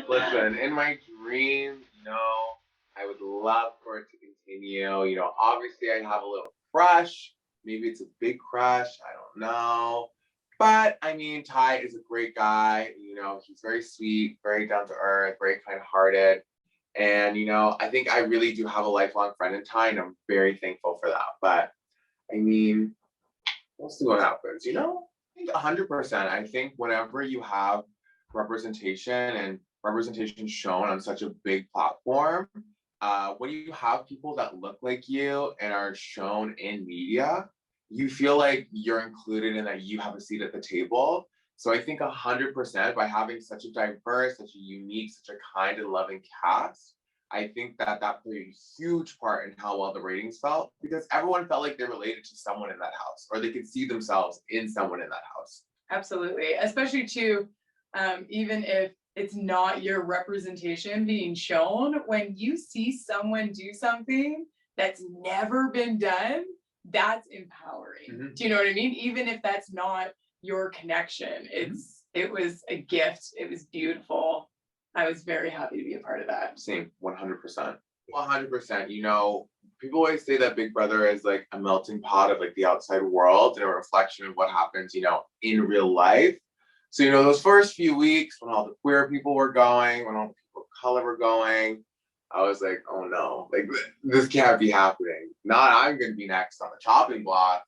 Listen, in my dream, I would love for it to continue. Obviously I have a little crush. Maybe it's a big crush. I don't know. But I mean, Ty is a great guy. He's very sweet, very down to earth, very kind hearted. And, I think I really do have a lifelong friend in Ty, and I'm very thankful for that. But I mean, we'll see what happens. I think 100%. I think whenever you have representation and representation shown on such a big platform, when you have people that look like you and are shown in media, you feel like you're included and that you have a seat at the table. So I think 100% by having such a diverse, such a unique, such a kind and loving cast, I think that played a huge part in how well the ratings felt because everyone felt like they related to someone in that house or they could see themselves in someone in that house. Absolutely. Especially too, even if it's not your representation being shown, when you see someone do something that's never been done, that's empowering. Mm-hmm. Do you know what I mean? Even if that's not your connection, it was a gift. It was beautiful. I was very happy to be a part of that. Same, 100%. 100%. People always say that Big Brother is like a melting pot of like the outside world and a reflection of what happens, in real life. So, those first few weeks when all the queer people were going, when all the people of color were going, I was like, oh no, like this can't be happening. Not I'm going to be next on the chopping block.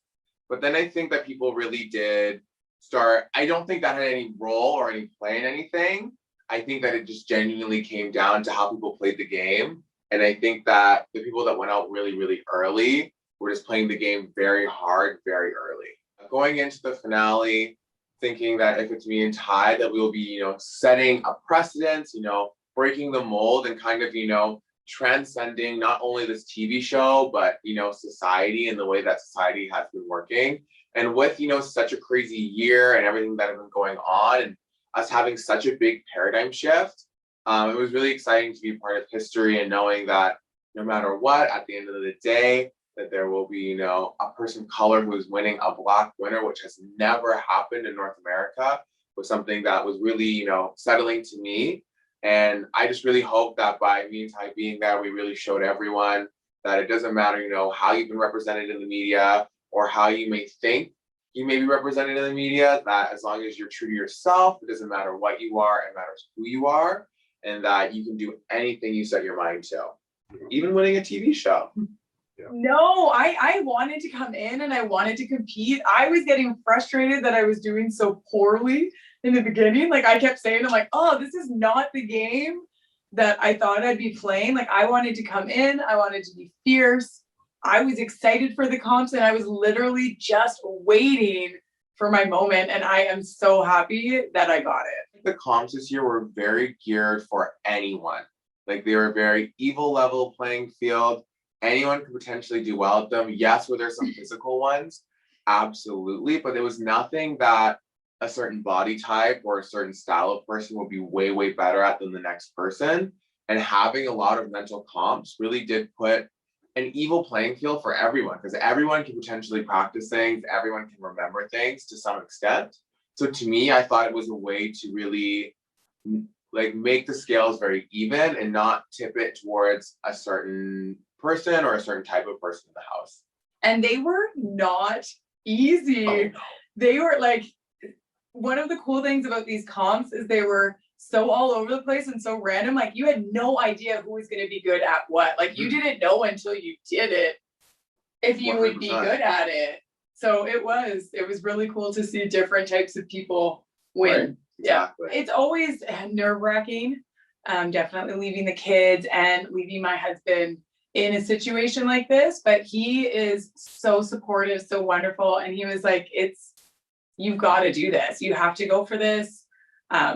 But then I think that people really did start, I don't think that had any role or any play in anything. I think that it just genuinely came down to how people played the game. And I think that the people that went out really, really early were just playing the game very hard, very early. Going into the finale, thinking that if it's me and Ty, that we will be, setting a precedence, breaking the mold and kind of, transcending not only this TV show, but, society and the way that society has been working. And with, such a crazy year and everything that has been going on and us having such a big paradigm shift, it was really exciting to be part of history and knowing that no matter what, at the end of the day, that there will be, a person of color who is winning a Black winner, which has never happened in North America, was something that was really, settling to me. And I just really hope that by me and Ty being there, we really showed everyone that it doesn't matter, how you've been represented in the media or how you may think you may be represented in the media, that as long as you're true to yourself, it doesn't matter what you are, it matters who you are, and that you can do anything you set your mind to, even winning a TV show. Yeah. No, I wanted to come in and I wanted to compete. I was getting frustrated that I was doing so poorly in the beginning. Like I kept saying, I'm like, oh, this is not the game that I thought I'd be playing. Like I wanted to come in, I wanted to be fierce. I was excited for the comps and I was literally just waiting for my moment. And I am so happy that I got it. The comps this year were very geared for anyone. Like they were very evil level playing field. Anyone could potentially do well at them. Yes, were there some physical ones? Absolutely. But there was nothing that a certain body type or a certain style of person would be way, way better at than the next person. And having a lot of mental comps really did put an evil playing field for everyone because everyone can potentially practice things. Everyone can remember things to some extent. So to me, I thought it was a way to really like make the scales very even and not tip it towards a certain person or a certain type of person in the house. And they were not easy. Oh, no. They were like, one of the cool things about these comps is they were so all over the place and so random. Like you had no idea who was going to be good at what. Like you didn't know until you did it if you 100%. Would be good at it. So it was really cool to see different types of people win. Right. Exactly. Yeah, it's always nerve-wracking. Definitely leaving the kids and leaving my husband in a situation like this, but he is so supportive, so wonderful. And he was like, you've got to do this. You have to go for this.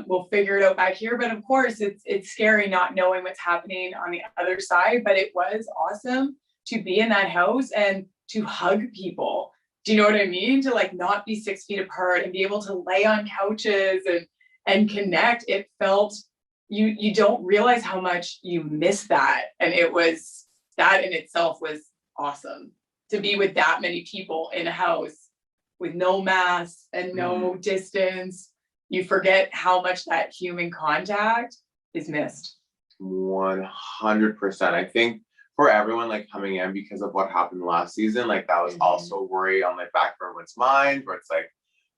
We'll figure it out back here. But of course it's scary not knowing what's happening on the other side, but it was awesome to be in that house and to hug people. Do you know what I mean? To like not be 6 feet apart and be able to lay on couches and connect. It felt, you don't realize how much you miss that. And that in itself was awesome to be with that many people in a house with no masks and no distance. you forget how much that human contact is missed. 100%. I think for everyone like coming in because of what happened last season, like that was also a worry on like back of everyone's mind, where it's like,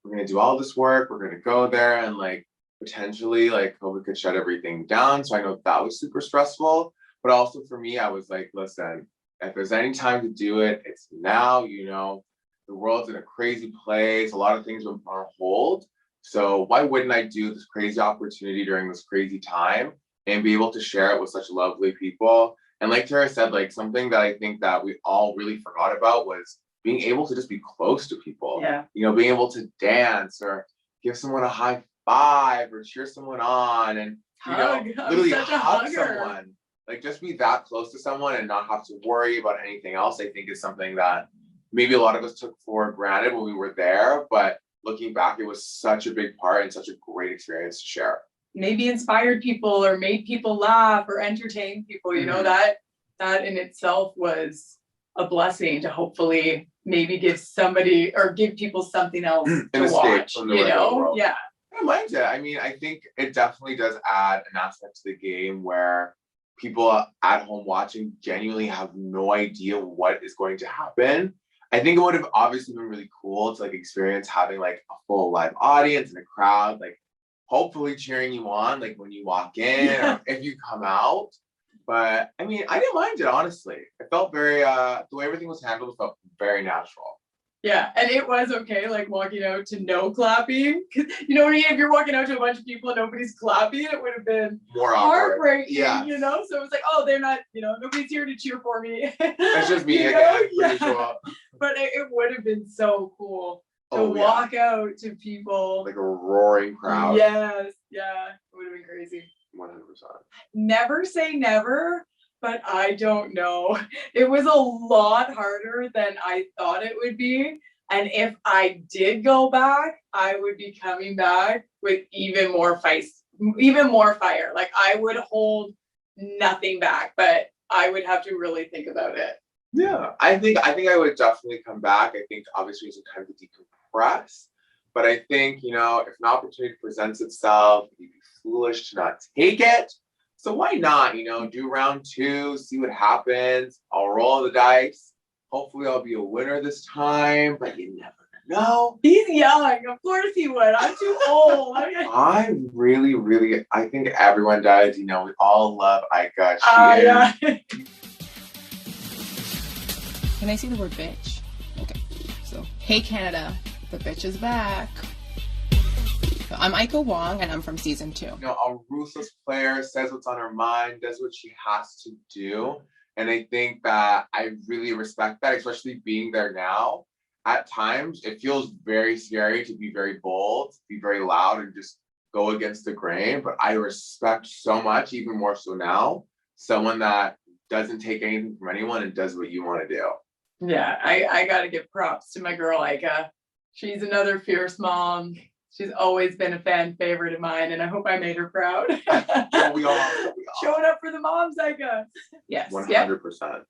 we're gonna do all this work, we're gonna go there, and like potentially like COVID could shut everything down. So I know that was super stressful. But also for me, I was like, listen, if there's any time to do it, it's now. The world's in a crazy place. A lot of things are on hold. So why wouldn't I do this crazy opportunity during this crazy time and be able to share it with such lovely people? And like Tara said, like something that I think that we all really forgot about was being able to just be close to people. Yeah. Being able to dance or give someone a high five or cheer someone on, and literally hug someone. Like just be that close to someone and not have to worry about anything else, I think is something that maybe a lot of us took for granted when we were there. But looking back, it was such a big part and such a great experience to share. Maybe inspired people or made people laugh or entertain people. That in itself was a blessing to hopefully maybe give somebody or give people something else to watch. World. Yeah. I liked it. I mean, I think it definitely does add an aspect to the game where people at home watching genuinely have no idea what is going to happen. I think it would have obviously been really cool to like experience having like a full live audience and a crowd like hopefully cheering you on like when you walk in or if you come out. But I mean, I didn't mind it, honestly. It felt very the way everything was handled felt very natural. Yeah, and it was okay, like walking out to no clapping. Cause if you're walking out to a bunch of people and nobody's clapping, it would have been more heartbreaking. Yeah. So it was like, oh, they're not, nobody's here to cheer for me. It's just me again. Yeah. But it would have been so cool to walk out to people. Like a roaring crowd. Yes, yeah, it would have been crazy. 100%. Never say never. But I don't know. It was a lot harder than I thought it would be. And if I did go back, I would be coming back with even more fire. Like I would hold nothing back, but I would have to really think about it. Yeah, I think I would definitely come back. I think obviously it's a time to decompress. But I think, if an opportunity presents itself, you'd be foolish to not take it. So why not, do round 2, see what happens. I'll roll the dice. Hopefully I'll be a winner this time, but you never know. He's young. Of course he would. I'm too old. I really, I think everyone does. We all love Aika. Yeah. Can I see the word bitch? Okay. So, hey Canada, the bitch is back. I'm Aika Wong, and I'm from season 2. A ruthless player says what's on her mind, does what she has to do. And I think that I really respect that, especially being there now. At times, it feels very scary to be very bold, be very loud, and just go against the grain. But I respect so much, even more so now, someone that doesn't take anything from anyone and does what you want to do. Yeah, I got to give props to my girl, Aika. She's another fierce mom. She's always been a fan favorite of mine, and I hope I made her proud. We all. Showing up for the moms, Aika. Yes. 100%.